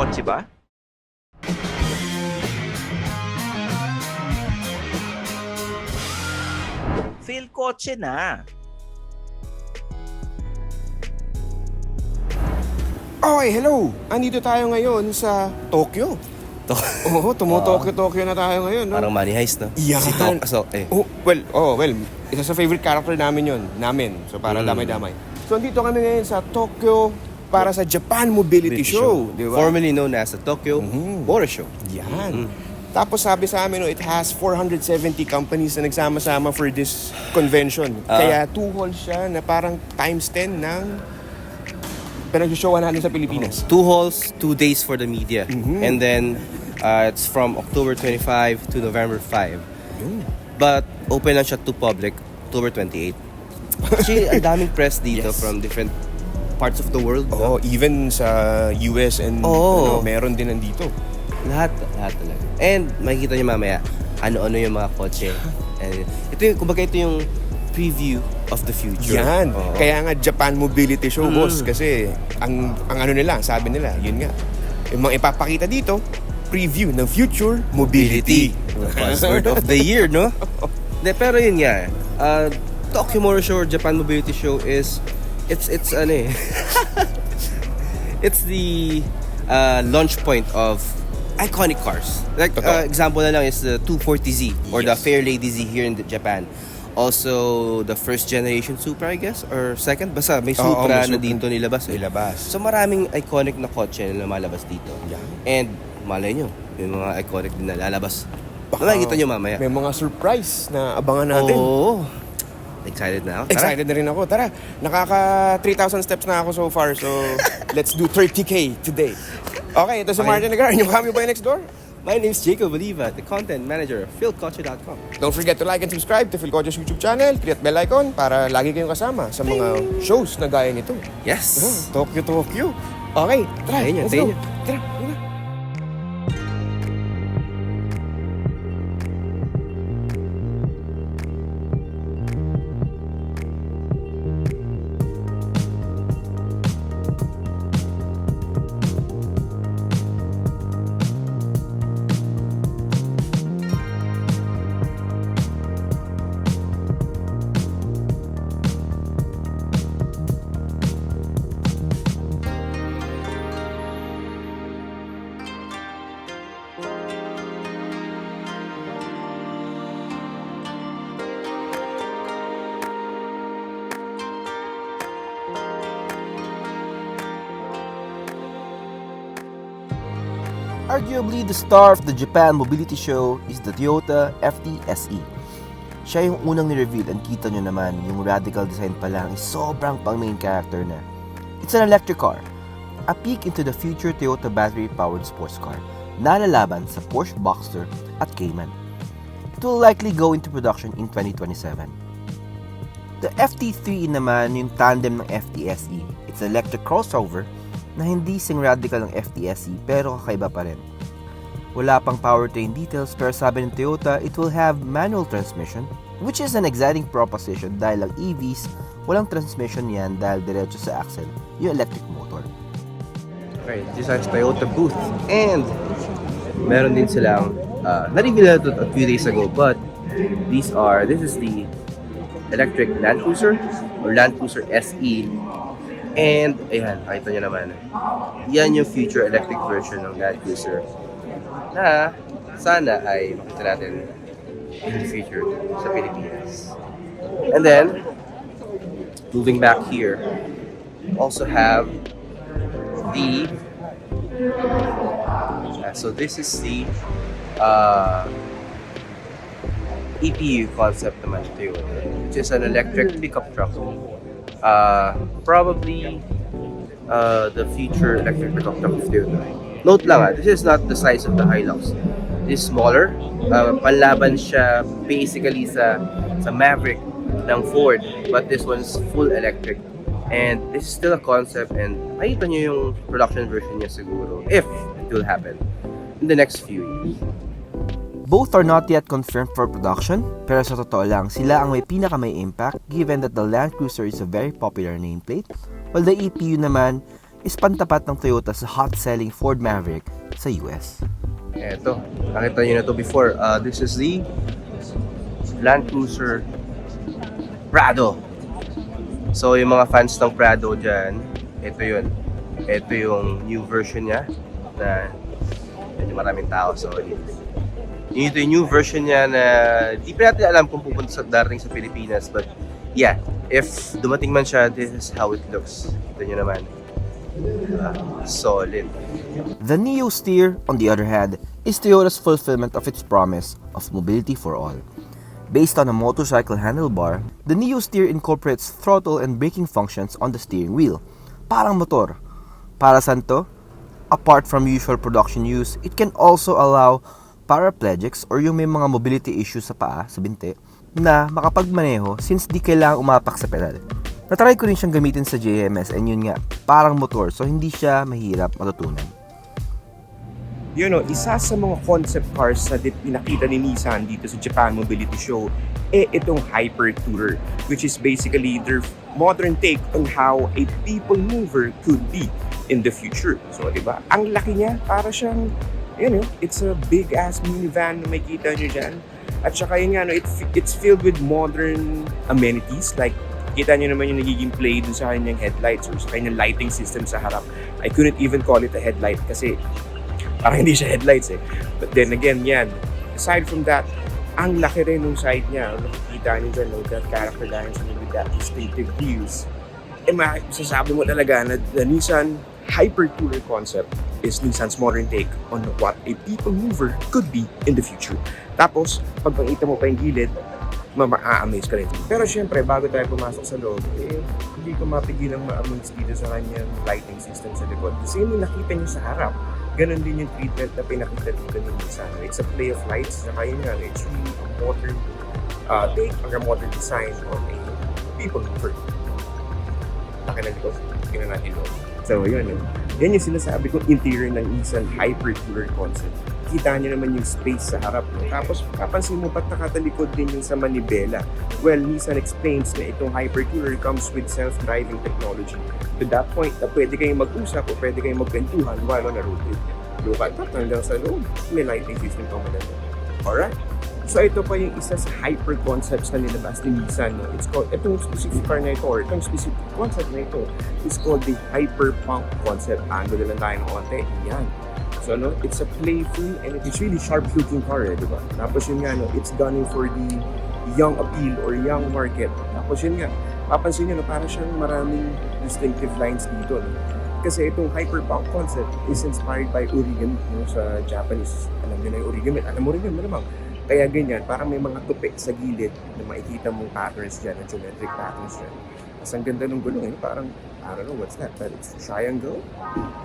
kotse ba? Philkotse na. Okay, hello! Andito tayo ngayon sa Tokyo. Oo, Tokyo na tayo ngayon, no? Parang Money Heist, no? Yan. Si Tok, well, isa sa favorite character namin yun. So parang damay-damay. So andito kami ngayon sa Tokyo para sa Japan Mobility Show. Di ba? Formerly known as the Tokyo Motor Show. Yan. Tapos sabi sa amin, no, it has 470 companies na nagsama-sama for this convention. Kaya 2 halls siya na parang times 10 ng pinag-showan natin sa Pilipinas. 2 halls, 2 days for the media. And then, it's from October 25 to November 5. But open lang siya to public October 28. Actually, ang daming press dito from different parts of the world. Oh, even sa US and meron din nandito. Lahat talaga. And makikita niyo mamaya ano-ano yung mga kotse. And ito yung, kumbaga ito yung preview of the future. Yan. Kaya nga Japan Mobility Show, boss. Kasi ang ano nila, sabi nila, yun nga. Yung mga ipapakita dito, preview ng future mobility. Buzzword of the year, no? Pero yun nga. Tokyo Motor Show, Japan Mobility Show is it's ano eh. It's the launch point of iconic cars. Like example na lang is the 240Z or the Fair Lady Z here in Japan. Also, the first generation Supra, I guess, or second. Basta may Supra na dito nilabas. So maraming iconic na kotse na lumalabas dito. Yeah. And malay nyo, yung mga iconic din na lalabas. Makikita nyo mamaya. May mga surprise na abangan natin. Excited na ako. Excited na rin ako. Tara, nakaka 3,000 steps na ako so far. So, let's do 30K today. Okay, ito si Martin Nagar. Yung kami ba next door? My name is Jacob and the content manager of Philkotse.com. Don't forget to like and subscribe to Philkotse's YouTube channel. Click bell icon para lagi kayong kasama sa mga shows na gaya nito. Yes! Tokyo. Okay, tara. Let's go. Tara. Arguably, the star of the Japan Mobility Show is the Toyota FT-SE. Siya yung unang ni-reveal and kita nyo naman yung radical design pa lang is sobrang pang main character na. It's an electric car, a peek into the future Toyota battery-powered sports car na lalaban sa Porsche Boxster at Cayman. It will likely go into production in 2027. The FT3 naman yung tandem ng FT-SE. It's an electric crossover na hindi sing radical ng FT-SE pero kakaiba pa rin. Wala pang powertrain details pero sabi ng Toyota it will have manual transmission, which is an exciting proposition dahil ang EVs walang transmission yan dahil diretso sa axle yung electric motor. Okay, this is Toyota booth and meron din silang na-reveal na ito a few days ago, but this is the electric Land Cruiser or Land Cruiser SE. And, ayan, nakita nyo naman. Yan yung future electric version ng Land Cruiser na sana ay makita natin in the future sa Pilipinas. And then, moving back here, also have the so this is the EPU concept naman ito, which is an electric pickup truck. Probably the future electric pickup truck of Toyota. Note lang this is not the size of the Hilux. This is smaller. Panlaban siya basically sa Maverick ng Ford, but this one's full electric. And this is still a concept and makita nyo yung production version niya siguro if it will happen in the next few years. Both are not yet confirmed for production, pero sa totoo lang, sila ang may may impact given that the Land Cruiser is a very popular nameplate, while the EPU naman, is pantapat ng Toyota sa hot-selling Ford Maverick sa US. Eto, nakita nyo na to before. This is the Land Cruiser Prado. So yung mga fans ng Prado dyan, ito yun. Ito yung new version niya na medyo maraming tao. So ito yung new version niya na di pa natin alam kung pupunta sa darating sa Pilipinas. But yeah, if dumating man siya, this is how it looks. Ito nyo naman. Solid. The Neo Steer, on the other hand, is Toyota's fulfillment of its promise of mobility for all. Based on a motorcycle handlebar, the Neo Steer incorporates throttle and braking functions on the steering wheel. Parang motor. Para saan to? Apart from usual production use, it can also allow paraplegics or yung may mga mobility issues sa paa, sa binti, na makapagmaneho since di kailangang umapak sa pedal. Natry ko rin siyang gamitin sa JMS and yun nga, parang motor so hindi siya mahirap matutunan. Isa sa mga concept cars na pinakita ni Nissan dito sa Japan Mobility Show itong Hyper Tourer, which is basically their modern take on how a people mover could be in the future. So, diba? Ang laki niya, para siyang, it's a big ass minivan na makikita nyo dyan. At saka yun nga, it's filled with modern amenities like kita nyo naman yung nagiging play dun sa kanyang headlights or sa kanyang lighting system sa harap. I couldn't even call it a headlight kasi parang hindi siya headlights eh. But then again, yan. Aside from that, ang laki rin ng side niya. Nakikita nyo dyan, that character lines with that distinctive views. Masasabi mo talaga na the Nissan Hyper Tourer concept is Nissan's modern take on what a people mover could be in the future. Tapos, pag makita mo pa yung gilid, ma-amaze ka rin. Pero syempre, bago tayo pumasok sa loob, hindi ko mapigilang ma-amaze dito sa kanyang lighting system sa likod. Kasi yung nakita niyo sa harap, ganun din yung treatment na pinakita dito ni Nissan. It's a play of lights, saka yun nga, it's really a modern take on a modern design on a people mover. Laki na likod, tingnan natin loob. So yun yung sinasabi kong interior ng Nissan Hyper Tourer concept. Kita niyo naman yung space sa harap. Tapos papansin mo ba't nakatalikod din yung sa manibela? Well, Nissan explains na itong Hyper Tourer comes with self-driving technology. To that point, na pwede kayong mag-usap o pwede kayong magkwentuhan while on a road trip. Local park na lang sa loob. May lighting system pa mo na doon. Alright. So ito pa yung isa sa hyper concepts na nilabas ni Nissan. No? It's called, itong specific car na ito, or itong specific concept na ito, is called the Hyperpunk concept. Ando na lang tayo ng konti. Yan. So it's a playful and it's really sharp-looking car, di ba? Tapos yun nga, it's gunning for the young appeal or young market. Tapos yun nga, papansin nyo, para siyang maraming distinctive lines dito. No? Kasi itong Hyperpunk concept is inspired by origami, sa Japanese. Alam nyo na yung origami. Alam mo rin yun, malamang. Kaya ganyan, parang may mga tupi sa gilid na makikita mong patterns dyan, geometric patterns dyan. Mas ang ganda ng gulong, parang, I don't know what's that, but it's a triangle.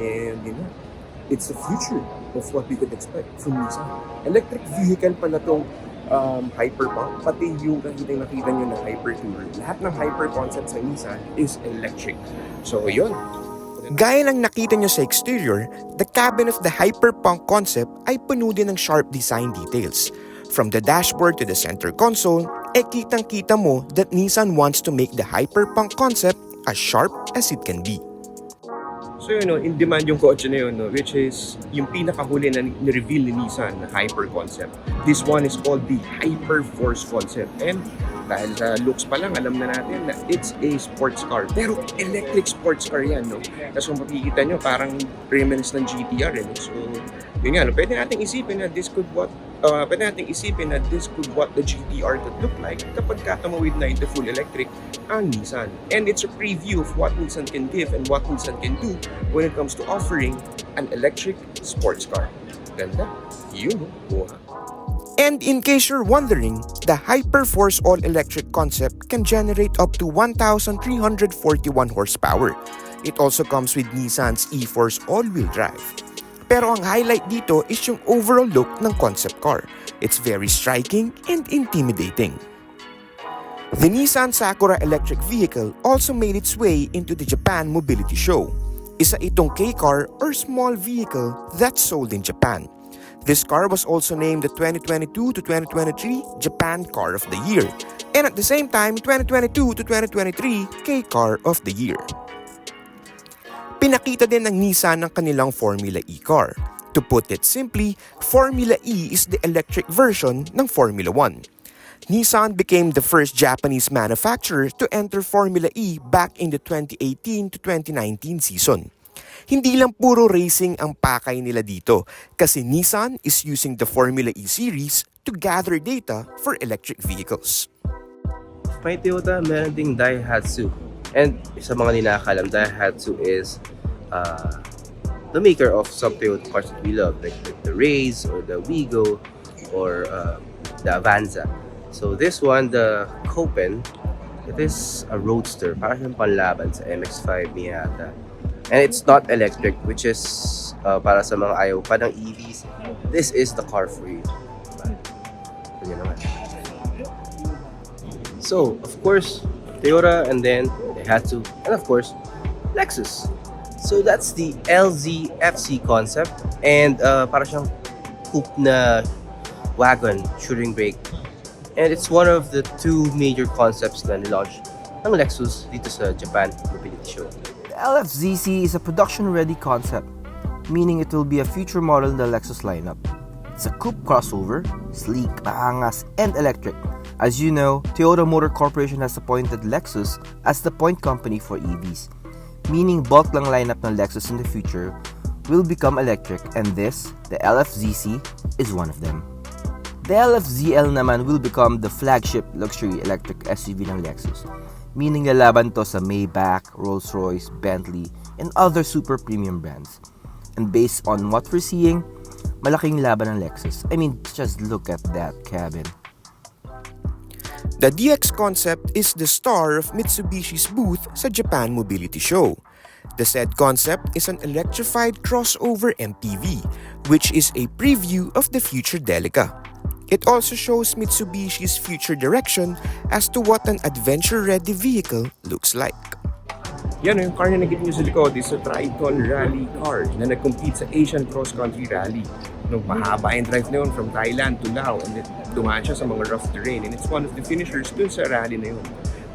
And it's the future of what we could expect from Nissan. Electric vehicle pala itong Hyperpunk, pati yung nakita nyo na Hyper Tourer. Lahat ng hyper concept sa Nissan is electric. So yun. Gaya ng nakita nyo sa exterior, the cabin of the Hyperpunk concept ay puno din ng sharp design details. From the dashboard to the center console, kitang-kita mo that Nissan wants to make the Hyperpunk concept as sharp as it can be. So in demand yung kotse na yun, which is yung pinakahuli na ni-reveal ni Nissan na Hyper concept. This one is called the Hyper Force concept. And dahil sa looks pa lang, alam na natin na it's a sports car. Pero electric sports car yan, no? Tapos kung makikita nyo, parang reminisce ng GTR, So, yun nga, pwede nating isipin na this could what the GTR could look like kapag katamawid na into full electric ang Nissan. And it's a preview of what Nissan can give and what Nissan can do when it comes to offering an electric sports car. Ganda. Yun, buha. And in case you're wondering, the Hyperforce all-electric concept can generate up to 1,341 horsepower. It also comes with Nissan's e-Force all-wheel drive. Pero ang highlight dito is yung overall look ng concept car. It's very striking and intimidating. The Nissan Sakura electric vehicle also made its way into the Japan Mobility Show. Isa itong K-car or small vehicle that's sold in Japan. This car was also named the 2022 to 2023 Japan Car of the Year, and at the same time 2022 to 2023 K-Car of the Year. Pinakita din ng Nissan ang kanilang Formula E car. To put it simply, Formula E is the electric version ng Formula 1. Nissan became the first Japanese manufacturer to enter Formula E back in the 2018 to 2019 season. Hindi lang puro racing ang pakay nila dito kasi Nissan is using the Formula E series to gather data for electric vehicles. May Toyota, meron ding Daihatsu. And sa mga hindi nakakalam, Daihatsu is the maker of some Toyota cars that we love, like the Raze or the Wigo or the Avanza. So this one, the Copen, it is a roadster, parang siyang panlaban sa MX-5 Miata. And it's not electric, which is para sa mga ayaw pa ng EVs, this is the car for you. Yun naman. So, of course, Toyota, and then Daihatsu, and of course, Lexus. So that's the LZFC concept, and para siyang coupe na wagon, shooting brake. And it's one of the two major concepts na nilaunch ng Lexus dito sa Japan Mobility Show. The LFZC is a production-ready concept, meaning it will be a future model in the Lexus lineup. It's a coupe crossover, sleek, maangas, and electric. As you know, Toyota Motor Corporation has appointed Lexus as the point company for EVs, meaning bulk lang lineup ng Lexus in the future will become electric, and this, the LFZC, is one of them. The LFZL naman will become the flagship luxury electric SUV ng Lexus, meaning lalaban to sa Maybach, Rolls-Royce, Bentley, and other super premium brands. And based on what we're seeing, malaking laban ng Lexus. I mean, just look at that cabin. The DX concept is the star of Mitsubishi's booth sa Japan Mobility Show. The said concept is an electrified crossover MPV, which is a preview of the future Delica. It also shows Mitsubishi's future direction as to what an adventure-ready vehicle looks like. Yan, yung car na nakikita nyo sa likod is a Triton Rally car na nag-compete sa Asian Cross Country Rally. No, mahaba yung drive na yun from Thailand to Laos, and then dumaan siya sa mga rough terrain, and it's one of the finishers dun sa rally na yun.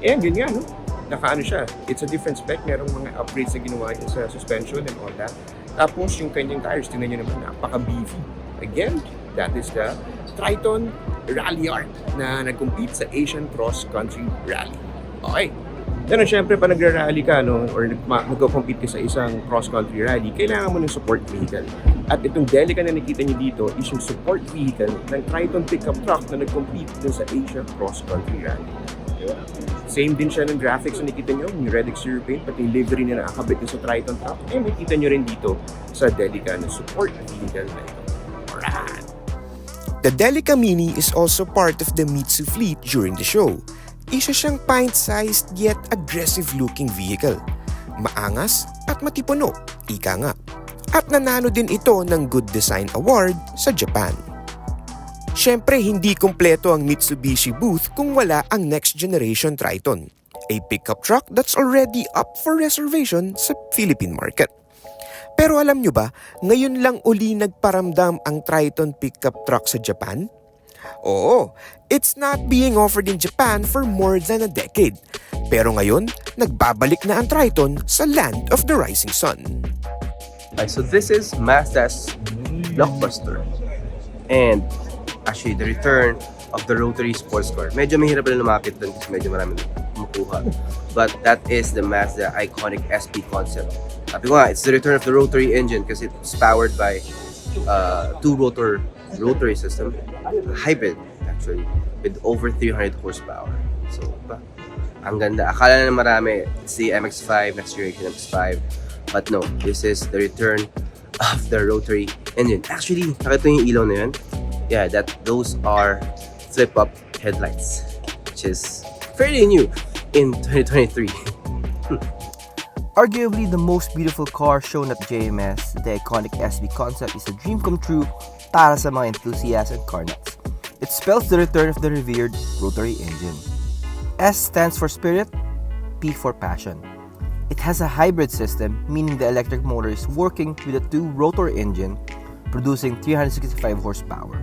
And yun nga, no? Nakaano siya, it's a different spec, merong mga upgrades na ginawa niya sa suspension and all that. Tapos yung kanyang tires, tingnan nyo naman, napaka-beefy. Again, that is the Triton Rally Art na nag-compete sa Asian Cross Country Rally. Okay. Pero syempre, pa nagra-rally ka, no, or nag-compete ka sa isang cross-country rally, kailangan mo ng support vehicle. At itong Delica na nakita niyo dito is yung support vehicle ng Triton pickup truck na nag-compete dun sa Asia cross-country rally. Diba? Same din siya ng graphics na nakita nyo, yung red exterior paint, pati yung livery na nakakabit sa Triton truck, eh makita nyo rin dito sa Delica na support vehicle na ito. Alright! The Delica Mini is also part of the Mitsu fleet during the show. Isa siyang pint-sized yet aggressive-looking vehicle. Maangas at matipuno, ika nga. At nanalo din ito ng Good Design Award sa Japan. Siyempre, hindi kumpleto ang Mitsubishi booth kung wala ang next generation Triton, a pickup truck that's already up for reservation sa Philippine market. Pero alam nyo ba, ngayon lang uli nagparamdam ang Triton pickup truck sa Japan? Oo, it's not being offered in Japan for more than a decade. Pero ngayon, nagbabalik na ang Triton sa land of the rising sun. Okay, so this is Mazda's Blockbuster. And actually, the return of the rotary sports car. Medyo mahirap na lumapit doon kasi medyo maraming kumukuha. But that is the Mazda iconic SP concept. Sabi ko nga, it's the return of the rotary engine kasi it's powered by two-rotor rotary system, hybrid actually, with over 300 horsepower. So, ang ganda. Akala na marami, it's the MX-5, next generation MX-5. But no, this is the return of the rotary engine. Actually, nakita yung ilaw na yun? Yeah, those are flip-up headlights, which is fairly new in 2023. Arguably the most beautiful car shown at JMS, the iconic SB concept is a dream come true para sa mga enthusiasts and car nuts. It spells the return of the revered rotary engine. S stands for spirit, P for passion. It has a hybrid system, meaning the electric motor is working with a two-rotor engine, producing 365 horsepower.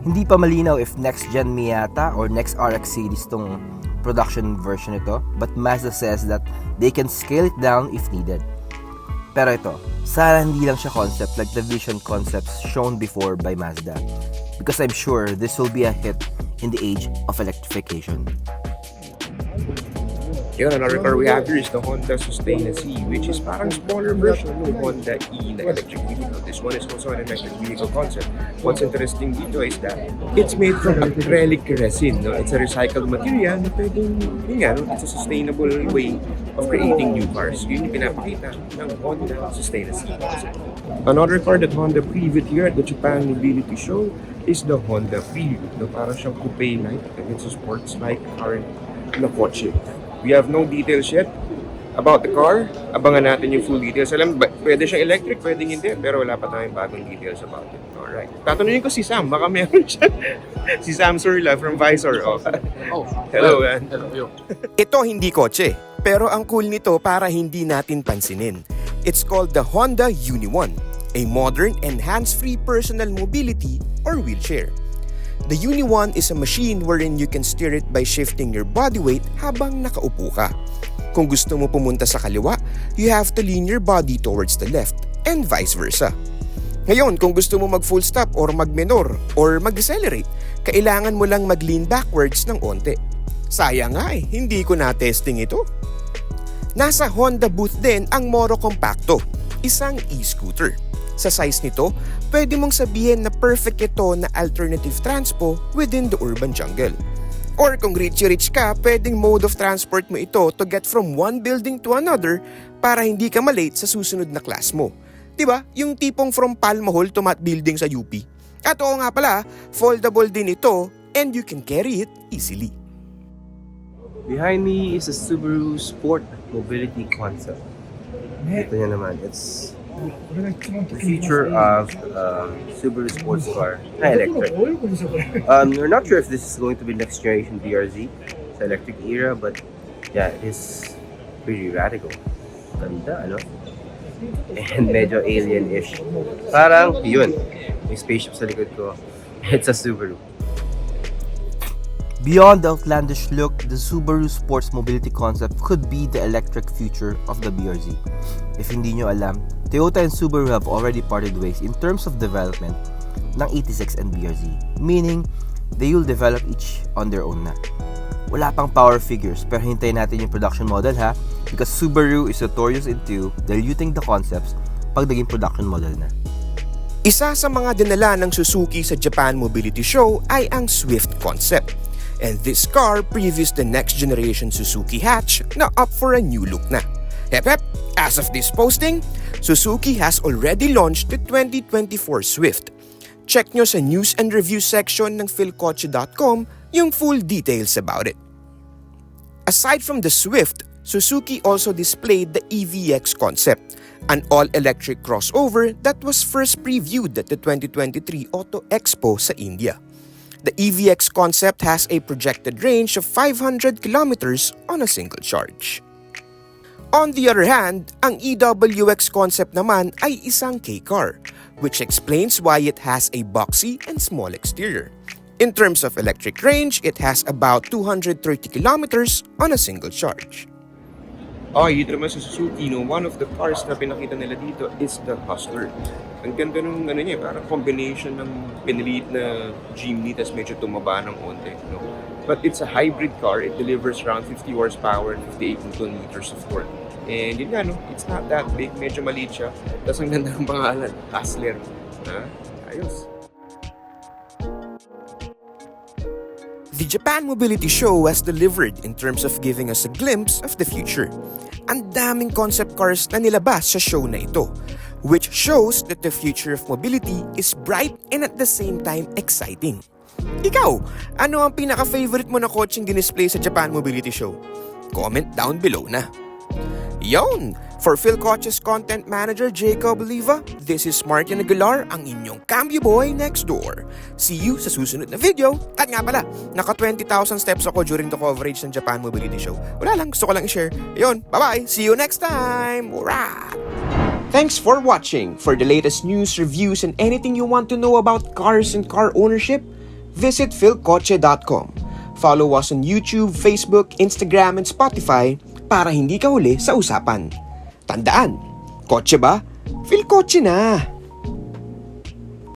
Hindi pa malinaw if next-gen Miata or next RX series tong production version ito, but Mazda says that they can scale it down if needed. Pero ito, sana hindi lang siya concept like the vision concepts shown before by Mazda. Because I'm sure this will be a hit in the age of electrification. Yun, another car we have here is the Honda Sustain C, which is parang smaller version ng Honda E na electric vehicle. This one is also an electric vehicle concept. What's interesting dito is that it's made from acrylic resin. No? It's a recycled material na pwedeng, yun nga, no? It's a sustainable way of creating new cars. Yun yung pinapakita ng Honda Sustain C concept. Another car that Honda previewed here at the Japan Mobility Show is the Honda Preview. No? Parang siyang coupe-like, it's a sports-like car na kotse. We have no details yet about the car. Abangan natin yung full details. Alam, pwede siyang electric, pwedeng hindi, pero wala pa tayong bagong details about it. Alright. Tatanungin ko si Sam, baka meron siya. Si Sam Surla from Visor. Oh. Hello, man. Hello. Ito hindi kotse, pero ang cool nito para hindi natin pansinin. It's called the Honda Uni-One, a modern and hands-free personal mobility or wheelchair. The Uni-One is a machine wherein you can steer it by shifting your body weight habang nakaupo ka. Kung gusto mo pumunta sa kaliwa, you have to lean your body towards the left and vice versa. Ngayon, kung gusto mo mag full stop or mag-menor or mag-decelerate, kailangan mo lang mag-lean backwards ng onte. Sayang nga hindi ko na-testing ito. Nasa Honda booth din ang Moro Compacto, isang e-scooter. Sa size nito, pwede mong sabihin na perfect ito na alternative transpo within the urban jungle. Or kung rich ka, pwedeng mode of transport mo ito to get from one building to another para hindi ka malate sa susunod na class mo. Diba? Yung tipong from Palma Hall to Mat Building sa UP. At oo nga pala, foldable din ito and you can carry it easily. Behind me is a Subaru Sport Mobility concept. Ito niya naman, it's the feature of Subaru sports car na electric. We're not sure if this is going to be next generation BRZ sa electric era, but yeah, it is pretty radical. Ganda, ano? And medyo alien-ish. Parang, yun, may spaceship sa likod ko. It's a Subaru. Beyond the outlandish look, the Subaru Sports Mobility concept could be the electric future of the BRZ. If hindi nyo alam, Toyota and Subaru have already parted ways in terms of development ng 86 and BRZ, meaning they will develop each on their own na. Wala pang power figures, pero hintayin natin yung production model ha, because Subaru is notorious into diluting the concepts pag naging production model na. Isa sa mga dinala ng Suzuki sa Japan Mobility Show ay ang Swift concept. And this car previews the next generation Suzuki hatch na up for a new look na. Hep, as of this posting, Suzuki has already launched the 2024 Swift. Check nyo sa news and review section ng Philkotse.com yung full details about it. Aside from the Swift, Suzuki also displayed the EVX concept, an all-electric crossover that was first previewed at the 2023 Auto Expo sa India. The EVX concept has a projected range of 500 kilometers on a single charge. On the other hand, ang EWX concept naman ay isang K-car, which explains why it has a boxy and small exterior. In terms of electric range, it has about 230 kilometers on a single charge. Dito naman sa Suzuki, one of the cars na pinakita nila dito is the Hustler. Ang ganda ng niya, parang combination ng piniliit na Jimny tas medyo tumaba ng onte. But it's a hybrid car. It delivers around 50 horsepower and 58 Newton meters of torque. And yun nga, it's not that big. Medyo maliit siya. Tapos ang ganda ng pangalan, Hustler. Ayos. The Japan Mobility Show has delivered in terms of giving us a glimpse of the future. Ang daming concept cars na nilabas sa show na ito, which shows that the future of mobility is bright and at the same time exciting. Ikaw, ano ang pinaka-favorite mo na kotseng dinisplay sa Japan Mobility Show? Comment down below na. Yon! For Philkotse's Content Manager Jacob Oliva, this is Martin Aguilar, ang inyong cambio boy next door. See you sa susunod na video. At nga pala, naka 20,000 steps ako during the coverage ng Japan Mobility Show. Wala lang, gusto ko lang i-share. Yon, bye-bye! See you next time! Hurrah! Thanks for watching. For the latest news, reviews, and anything you want to know about cars and car ownership, visit Philkotse.com. Follow us on YouTube, Facebook, Instagram, and Spotify para hindi ka huli sa usapan. Tandaan, Philkotse ba? Philkotse na!